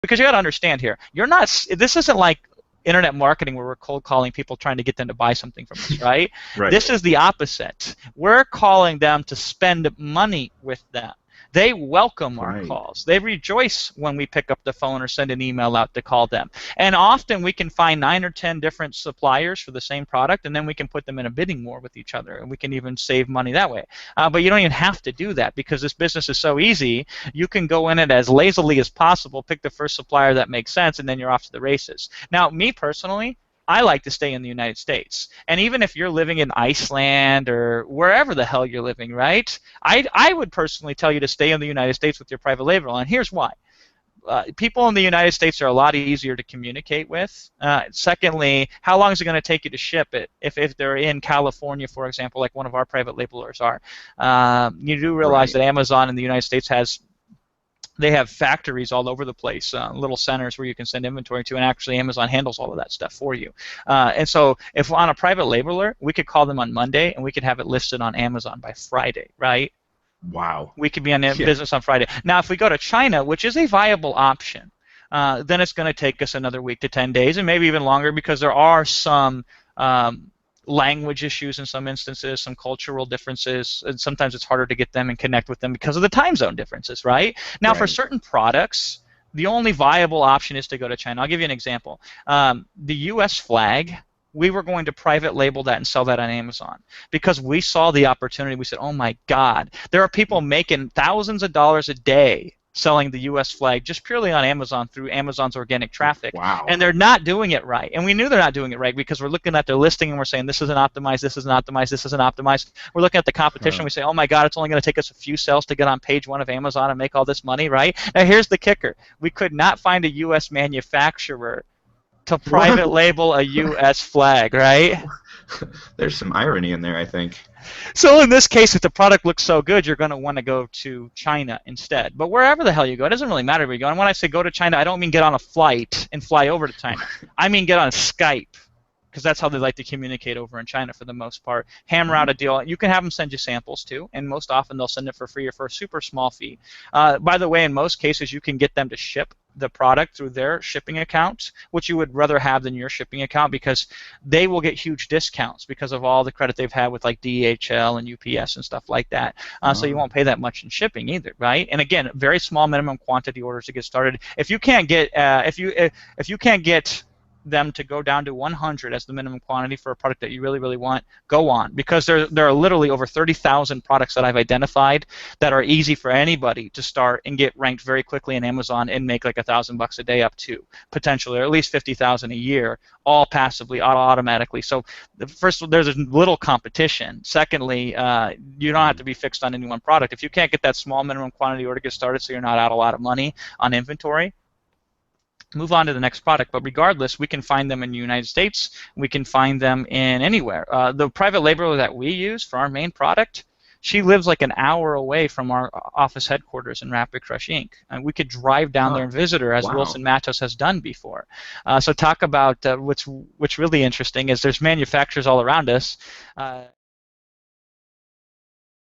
because you got to understand here, you're not. This isn't like internet marketing where we're cold calling people trying to get them to buy something from us, right? Right. This is the opposite. We're calling them to spend money with them. They welcome our Right. calls. They rejoice when we pick up the phone or send an email out to call them. And often we can find 9 or 10 different suppliers for the same product, and then we can put them in a bidding war with each other, and we can even save money that way. But you don't even have to do that because this business is so easy. You can go in it as lazily as possible, pick the first supplier that makes sense, and then you're off to the races. Now, me personally, I like to stay in the United States. And even if you're living in Iceland or wherever the hell you're living, right, I would personally tell you to stay in the United States with your private label. And here's why. People in the United States are a lot easier to communicate with. Secondly, how long is it going to take you to ship it if they're in California, for example, like one of our private labelers are? You do realize that Amazon in the United States they have factories all over the place, little centers where you can send inventory to, and actually Amazon handles all of that stuff for you. And so if on a private labeler, we could call them on Monday, and we could have it listed on Amazon by Friday, right? Wow. We could be on business on Friday. Now, if we go to China, which is a viable option, then it's going to take us another week to 10 days, and maybe even longer, because there are some language issues in some instances, some cultural differences, and sometimes it's harder to get them and connect with them because of the time zone differences, right? Now, for certain products, the only viable option is to go to China. I'll give you an example. The U.S. flag, we were going to private label that and sell that on Amazon because we saw the opportunity. We said, oh my God, there are people making thousands of dollars a day selling the U.S. flag just purely on Amazon through Amazon's organic traffic. Wow. And they're not doing it right. And we knew they're not doing it right because we're looking at their listing and we're saying this isn't optimized, this isn't optimized, this isn't optimized. We're looking at the competition. We say, oh my God, it's only going to take us a few sales to get on page 1 of Amazon and make all this money, right? Now here's the kicker. We could not find a U.S. manufacturer to private label a U.S. flag, right? There's some irony in there, I think. So in this case, if the product looks so good, you're going to want to go to China instead. But wherever the hell you go, it doesn't really matter where you go. And when I say go to China, I don't mean get on a flight and fly over to China. I mean get on Skype, because that's how they like to communicate over in China for the most part. Hammer out a deal. You can have them send you samples too, and most often they'll send it for free or for a super small fee. By the way, in most cases, you can get them to ship the product through their shipping account, which you would rather have than your shipping account, because they will get huge discounts because of all the credit they've had with like DHL and UPS and stuff like that. So you won't pay that much in shipping either, right? And again, very small minimum quantity orders to get started. If you can't get if you can't get them to go down to 100 as the minimum quantity for a product that you really, really want, go on, because there are literally over 30,000 products that I've identified that are easy for anybody to start and get ranked very quickly in Amazon and make like $1,000 a day up to potentially, or at least 50,000 a year, all passively, automatically. So first, there's a little competition. Secondly, you don't have to be fixed on any one product. If you can't get that small minimum quantity order to get started, so you're not out a lot of money on inventory, move on to the next product. But regardless, we can find them in the United States. We can find them in anywhere. The private labeler that we use for our main product, she lives like an hour away from our office headquarters in Rapid Crush Inc. And we could drive down there and visit her, as Wilson Matos has done before. So talk about what's really interesting is there's manufacturers all around us.